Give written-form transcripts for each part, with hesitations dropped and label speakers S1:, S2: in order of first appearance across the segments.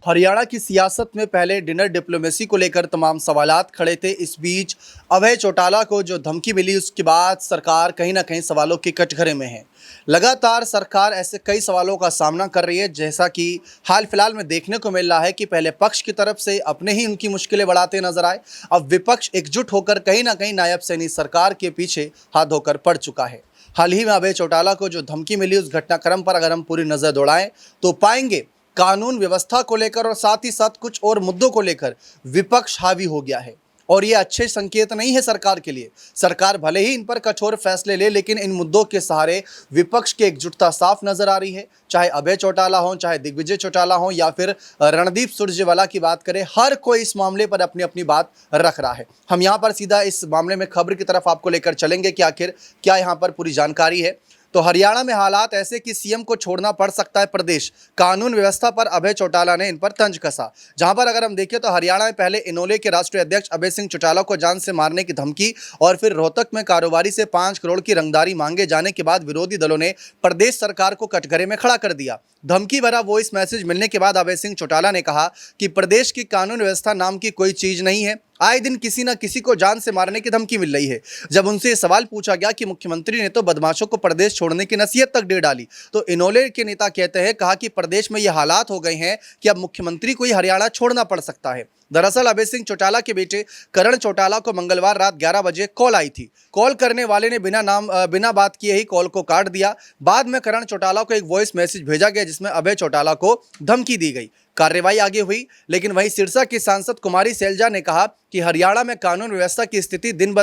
S1: हरियाणा की सियासत में पहले डिनर डिप्लोमेसी को लेकर तमाम सवालात खड़े थे। इस बीच अभय चौटाला को जो धमकी मिली उसके बाद सरकार कहीं ना कहीं सवालों के कटघरे में है। लगातार सरकार ऐसे कई सवालों का सामना कर रही है, जैसा कि हाल फिलहाल में देखने को मिल रहा है कि पहले पक्ष की तरफ से अपने ही उनकी मुश्किलें बढ़ाते नजर आए। अब विपक्ष एकजुट होकर कहीं ना कहीं नायब सैनी सरकार के पीछे हाथ धोकर पड़ चुका है। हाल ही में अभय चौटाला को जो धमकी मिली उस घटनाक्रम पर अगर हम पूरी नजर दौड़ाएं तो पाएंगे कानून व्यवस्था को लेकर और साथ ही साथ कुछ और मुद्दों को लेकर विपक्ष हावी हो गया है। और ये अच्छे संकेत नहीं है सरकार के लिए। सरकार भले ही इन पर कठोर फैसले ले, लेकिन इन मुद्दों के सहारे विपक्ष की एकजुटता साफ नजर आ रही है। चाहे अभय चौटाला हो, चाहे दिग्विजय चौटाला हो, या फिर रणदीप सुरजेवाला की बात करें, हर कोई इस मामले पर अपनी अपनी बात रख रहा है। हम यहाँ पर सीधा इस मामले में खबर की तरफ आपको लेकर चलेंगे कि आखिर क्या यहाँ पर पूरी जानकारी है। तो हरियाणा में हालात ऐसे कि सीएम को छोड़ना पड़ सकता है प्रदेश। कानून व्यवस्था पर अभय चौटाला ने इन पर तंज कसा। जहां पर अगर हम देखें तो हरियाणा में पहले इनोले के राष्ट्रीय अध्यक्ष अभय सिंह चौटाला को जान से मारने की धमकी और फिर रोहतक में कारोबारी से 5 करोड़ की रंगदारी मांगे जाने के बाद विरोधी दलों ने प्रदेश सरकार को कटघरे में खड़ा कर दिया। धमकी भरा वॉइस मैसेज मिलने के बाद अभय सिंह चौटाला ने कहा कि प्रदेश की कानून व्यवस्था नाम की कोई चीज नहीं है। आए दिन किसी न किसी को जान से मारने की धमकी मिल रही है। जब उनसे ये सवाल पूछा गया कि मुख्यमंत्री ने तो बदमाशों को प्रदेश छोड़ने की नसीहत तक दे डाली, तो इनोले के नेता कहते हैं कहा कि प्रदेश में ये हालात हो गए हैं कि अब मुख्यमंत्री को ही हरियाणा छोड़ना पड़ सकता है। दरअसल अभय सिंह चौटाला के बेटे करण चौटाला को मंगलवार रात 11 बजे कॉल आई थी। कॉल करने वाले ने बिना बात किए ही कॉल को काट दिया। बाद में करण चौटाला को एक वॉइस मैसेज भेजा गया जिसमें अभय चौटाला को धमकी दी गई। कार्रवाई आगे हुई, लेकिन वहीं सिरसा की सांसद कुमारी सैलजा ने कहा कि हरियाणा में कानून व्यवस्था की स्थिति दिन ब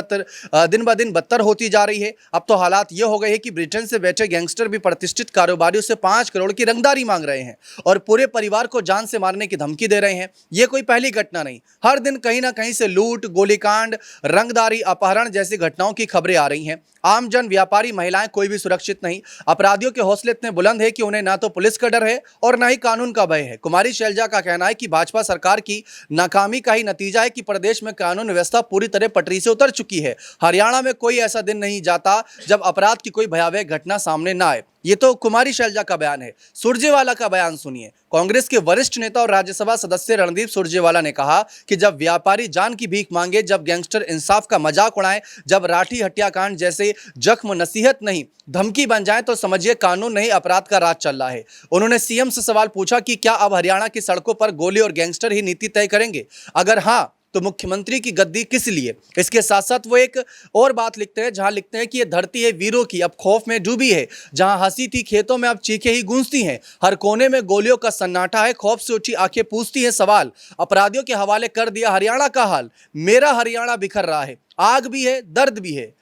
S1: दिन बदतर होती जा रही है। अब तो हालात ये हो गए हैं कि ब्रिटेन से बैठे गैंगस्टर भी प्रतिष्ठित कारोबारियों से 5 करोड़ की रंगदारी मांग रहे हैं और पूरे परिवार को जान से मारने की धमकी दे रहे हैं। ये कोई पहली घटना नहीं, हर दिन कहीं ना कहीं से लूट, गोलीकांड, रंगदारी, अपहरण जैसी घटनाओं की खबरें आ रही हैं। आमजन, व्यापारी, महिलाएं, कोई भी सुरक्षित नहीं। अपराधियों के हौसले इतने बुलंद है कि उन्हें ना तो पुलिस का डर है और ना ही कानून का भय है। कुमारी शैलजा का कहना है कि भाजपा सरकार की नाकामी का ही नतीजा है कि प्रदेश में कानून व्यवस्था पूरी तरह पटरी से उतर चुकी है। हरियाणा में कोई ऐसा दिन नहीं जाता जब अपराध की कोई भयावह घटना सामने ना आए। ये तो कुमारी शैलजा का बयान है। सुरजेवाला का बयान सुनिए। कांग्रेस के वरिष्ठ नेता और राज्यसभा सदस्य रणदीप सुरजेवाला ने कहा कि जब व्यापारी जान की भीख मांगे, जब गैंगस्टर इंसाफ का मजाक उड़ाएं, जब राठी हत्याकांड जैसे जख्म नसीहत नहीं धमकी बन जाए, तो समझिए कानून नहीं अपराध का राज चल रहा है। उन्होंने सीएम से सवाल पूछा कि क्या अब हरियाणा की सड़कों पर गोली और गैंगस्टर ही नीति तय करेंगे? अगर हाँ, तो मुख्यमंत्री की गद्दी किस लिए? इसके साथ साथ वो एक और बात लिखते हैं, जहां लिखते हैं कि ये धरती है वीरों की, अब खौफ में डूबी है। जहां हंसी थी खेतों में, अब चीखें ही गूंजती हैं। हर कोने में गोलियों का सन्नाटा है, खौफ से उठी आंखें पूछती हैं सवाल। अपराधियों के हवाले कर दिया हरियाणा का हाल। मेरा हरियाणा बिखर रहा है, आग भी है, दर्द भी है।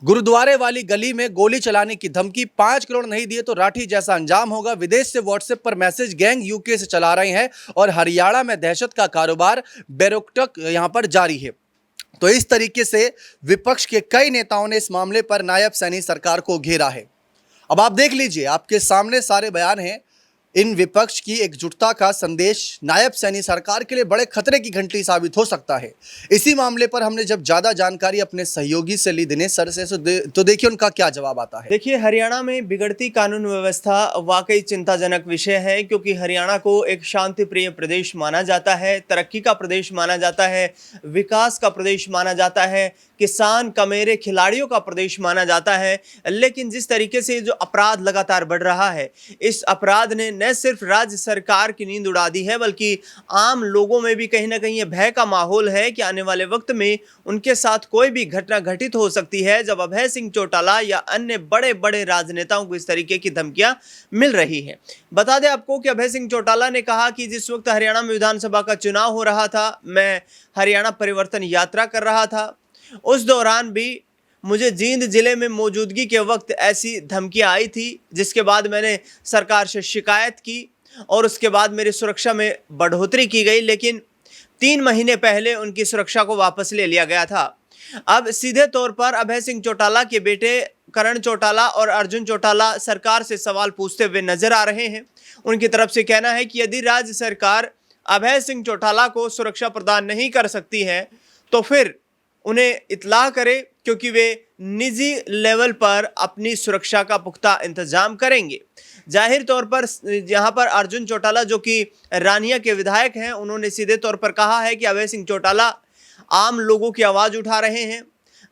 S1: गुरुद्वारे वाली गली में गोली चलाने की धमकी, 5 करोड़ नहीं दिए तो राठी जैसा अंजाम होगा। विदेश से व्हाट्सएप पर मैसेज गैंग यूके से चला रहे हैं और हरियाणा में दहशत का कारोबार बेरोकटोक यहां पर जारी है। तो इस तरीके से विपक्ष के कई नेताओं ने इस मामले पर नायब सैनी सरकार को घेरा है। अब आप देख लीजिए, आपके सामने सारे बयान हैं। इन विपक्ष की एकजुटता का संदेश नायब सैनी सरकार के लिए बड़े खतरे की घंटी साबित हो सकता है। इसी मामले पर हमने जब ज़्यादा जानकारी अपने सहयोगी से ली दिनेश सर से, तो देखिए उनका क्या जवाब आता है।
S2: देखिए, हरियाणा में बिगड़ती कानून व्यवस्था वाकई चिंताजनक विषय है, क्योंकि हरियाणा को एक शांति प्रिय प्रदेश माना जाता है, तरक्की का प्रदेश माना जाता है, विकास का प्रदेश माना जाता है, किसान कमेरे खिलाड़ियों का प्रदेश माना जाता है। लेकिन जिस तरीके से जो अपराध लगातार बढ़ रहा है, इस अपराध ने न सिर्फ राज्य सरकार की नींद उड़ा दी है, बल्कि आम लोगों में भी कहीं ना कहीं ये भय का माहौल है कि आने वाले वक्त में उनके साथ कोई भी घटना घटित हो सकती है, जब अभय सिंह चौटाला या अन्य बड़े बड़े राजनेताओं को इस तरीके की धमकियां मिल रही हैं। बता दें आपको कि अभय सिंह चौटाला ने कहा कि जिस वक्त हरियाणा में विधानसभा का चुनाव हो रहा था, मैं हरियाणा परिवर्तन यात्रा कर रहा था, उस दौरान भी मुझे जींद जिले में मौजूदगी के वक्त ऐसी धमकियां आई थी, जिसके बाद मैंने सरकार से शिकायत की और उसके बाद मेरी सुरक्षा में बढ़ोतरी की गई। लेकिन 3 महीने पहले उनकी सुरक्षा को वापस ले लिया गया था। अब सीधे तौर पर अभय सिंह चौटाला के बेटे करण चौटाला और अर्जुन चौटाला सरकार से सवाल पूछते हुए नजर आ रहे हैं। उनकी तरफ से कहना है कि यदि राज्य सरकार अभय सिंह चौटाला को सुरक्षा प्रदान नहीं कर सकती है, तो फिर उन्हें इत्लाह करे क्योंकि वे निजी लेवल पर अपनी सुरक्षा का पुख्ता इंतजाम करेंगे। जाहिर तौर पर यहाँ पर अर्जुन चौटाला जो कि रानिया के विधायक हैं, उन्होंने सीधे तौर पर कहा है कि अभय सिंह चौटाला आम लोगों की आवाज़ उठा रहे हैं,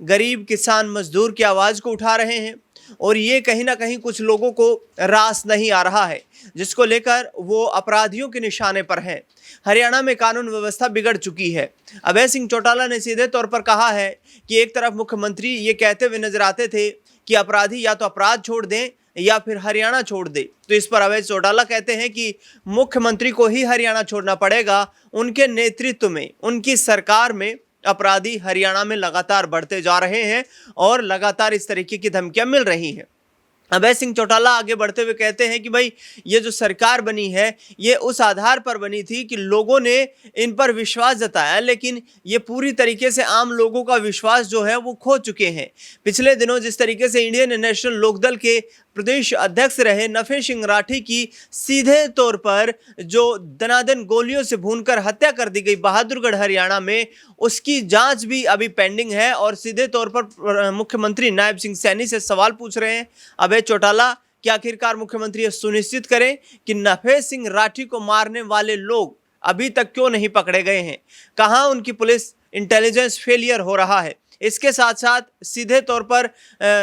S2: गरीब किसान मजदूर की आवाज़ को उठा रहे हैं और ये कहीं ना कहीं कुछ लोगों को रास नहीं आ रहा है, जिसको लेकर वो अपराधियों के निशाने पर हैं। हरियाणा में कानून व्यवस्था बिगड़ चुकी है। अभय सिंह चौटाला ने सीधे तौर पर कहा है कि एक तरफ मुख्यमंत्री ये कहते हुए नजर आते थे कि अपराधी या तो अपराध छोड़ दें या फिर हरियाणा छोड़ दे, तो इस पर अभय चौटाला कहते हैं कि मुख्यमंत्री को ही हरियाणा छोड़ना पड़ेगा। उनके नेतृत्व में, उनकी सरकार में अपराधी हरियाणा में लगातार बढ़ते जा रहे हैं और लगातार इस तरीके की धमकियां मिल रही हैं। अभय सिंह चौटाला आगे बढ़ते हुए कहते हैं कि भाई ये जो सरकार बनी है ये उस आधार पर बनी थी कि लोगों ने इन पर विश्वास जताया, लेकिन ये पूरी तरीके से आम लोगों का विश्वास जो है वो खो चुके हैं। पिछले दिनों जिस तरीके से इंडियन नेशनल लोकदल के प्रदेश अध्यक्ष रहे नफे सिंह राठी की सीधे तौर पर जो दनादन गोलियों से भूनकर हत्या कर दी गई बहादुरगढ़ हरियाणा में, उसकी जांच भी अभी पेंडिंग है और सीधे तौर पर मुख्यमंत्री नायब सिंह सैनी से सवाल पूछ रहे हैं अभय चौटाला कि आखिरकार मुख्यमंत्री ये सुनिश्चित करें कि नफे सिंह राठी को मारने वाले लोग अभी तक क्यों नहीं पकड़े गए हैं, कहां उनकी पुलिस इंटेलिजेंस फेलियर हो रहा है। इसके साथ साथ सीधे तौर पर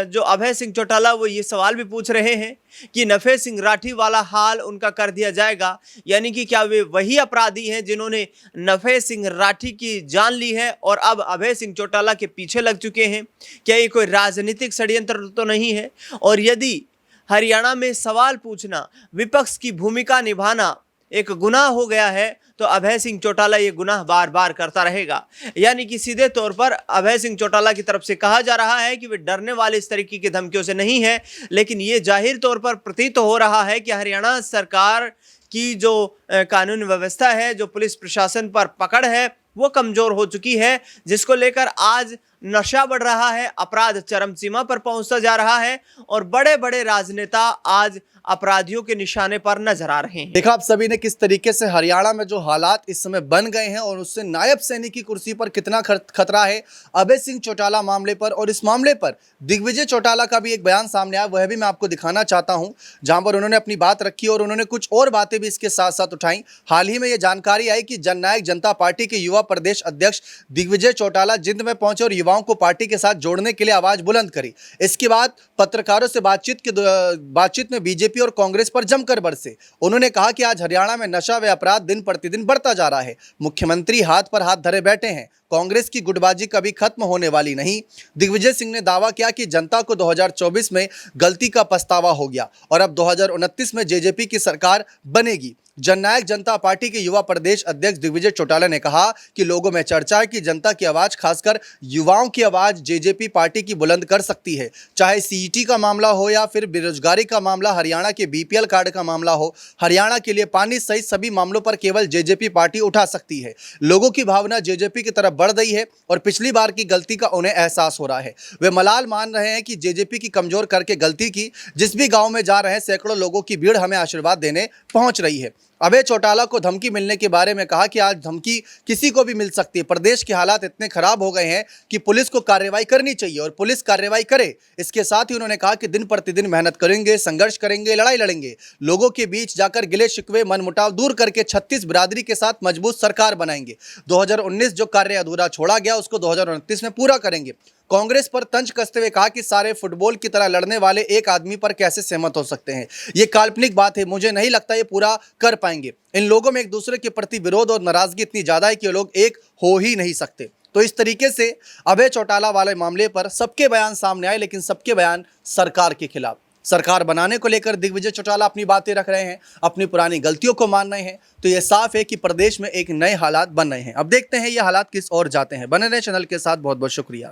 S2: जो अभय सिंह चौटाला वो ये सवाल भी पूछ रहे हैं कि नफे सिंह राठी वाला हाल उनका कर दिया जाएगा, यानी कि क्या वे वही अपराधी हैं जिन्होंने नफे सिंह राठी की जान ली है और अब अभय सिंह चौटाला के पीछे लग चुके हैं। क्या ये कोई राजनीतिक षड्यंत्र तो नहीं है? और यदि हरियाणा में सवाल पूछना, विपक्ष की भूमिका निभाना एक गुनाह हो गया है तो अभय सिंह चौटाला ये गुनाह बार बार करता रहेगा। यानी कि सीधे तौर पर अभय सिंह चौटाला की तरफ से कहा जा रहा है कि वे डरने वाले इस तरीके की धमकियों से नहीं है, लेकिन ये जाहिर तौर पर प्रतीत हो रहा है कि हरियाणा सरकार की जो कानून व्यवस्था है, जो पुलिस प्रशासन पर पकड़ है, वो कमजोर हो चुकी है, जिसको लेकर आज नशा बढ़ रहा है, अपराध चरम सीमा पर पहुंचता जा रहा है और बड़े बड़े राजनेता आज अपराधियों के निशाने पर नजर आ रहे हैं।
S1: देखा आप सभी ने किस तरीके से हरियाणा में जो हालात इस समय बन गए हैं और उससे नायब सैनी की कुर्सी पर कितना खतरा है अभय सिंह चौटाला मामले पर। और इस मामले पर दिग्विजय चौटाला का भी एक बयान सामने आया, वह भी मैं आपको दिखाना चाहता हूं, जहां पर उन्होंने अपनी बात रखी और उन्होंने कुछ और बातें भी इसके साथ साथ उठाई। हाल ही में यह जानकारी आई कि जननायक जनता पार्टी के युवा प्रदेश अध्यक्ष दिग्विजय चौटाला जिंद में पहुंचे और युवाओं को पार्टी के साथ जोड़ने के लिए आवाज बुलंद करी। इसके बाद पत्रकारों से बातचीत में बीजेपी और कांग्रेस पर जमकर बरसे। उन्होंने कहा कि आज हरियाणा में नशा व अपराध दिन प्रतिदिन बढ़ता जा रहा है, मुख्यमंत्री हाथ पर हाथ धरे बैठे हैं, कांग्रेस की गुटबाजी कभी खत्म होने वाली नहीं। दिग्विजय सिंह ने दावा किया कि जनता को 2024 में गलती का पछतावा हो गया और अब 2029 में जेजेपी की सरकार बनेगी। जननायक जनता पार्टी के युवा प्रदेश अध्यक्ष दिग्विजय चौटाला ने कहा कि लोगों में चर्चा है कि जनता की आवाज, खासकर युवाओं की आवाज जेजेपी पार्टी की बुलंद कर सकती है। चाहे सीईटी का मामला हो या फिर बेरोजगारी का मामला, हरियाणा के बीपीएल कार्ड का मामला हो, हरियाणा के लिए पानी सहित सभी मामलों पर केवल जेजेपी पार्टी उठा सकती है। लोगों की भावना जेजेपी की तरफ बढ़ रही है और पिछली बार की गलती का उन्हें एहसास हो रहा है। वे मलाल मान रहे हैं कि जेजेपी की कमजोर करके गलती की। जिस भी गांव में जा रहे हैं सैकड़ों लोगों की भीड़ हमें आशीर्वाद देने पहुंच रही है। अभय चौटाला को धमकी मिलने के बारे में कहा कि आज धमकी किसी को भी मिल सकती है। प्रदेश के हालात इतने खराब हो गए हैं कि पुलिस को कार्रवाई करनी चाहिए और पुलिस कार्रवाई करे। इसके साथ ही उन्होंने कहा कि दिन प्रतिदिन मेहनत करेंगे, संघर्ष करेंगे, लड़ाई लड़ेंगे, लोगों के बीच जाकर गिले शिकवे मनमुटाव दूर करके 36 बिरादरी के साथ मजबूत सरकार बनाएंगे। 2019 जो कार्य अधूरा छोड़ा गया उसको 2029 में पूरा करेंगे। कांग्रेस पर तंज कसते हुए कहा कि सारे फुटबॉल की तरह लड़ने वाले एक आदमी पर कैसे सहमत हो सकते हैं, ये काल्पनिक बात है, मुझे नहीं लगता ये पूरा कर पाएंगे। इन लोगों में एक दूसरे के प्रति विरोध और नाराजगी इतनी ज्यादा है कि ये लोग एक हो ही नहीं सकते। तो इस तरीके से अभय चौटाला वाले मामले पर सबके बयान सामने आए, लेकिन सबके बयान सरकार के खिलाफ। सरकार बनाने को लेकर दिग्विजय चौटाला अपनी बातें रख रहे हैं, अपनी पुरानी गलतियों को मान रहे हैं। तो ये साफ है कि प्रदेश में एक नए हालात बन रहे हैं। अब देखते हैं ये हालात किस ओर जाते हैं। बने रहे चैनल के साथ, बहुत बहुत शुक्रिया।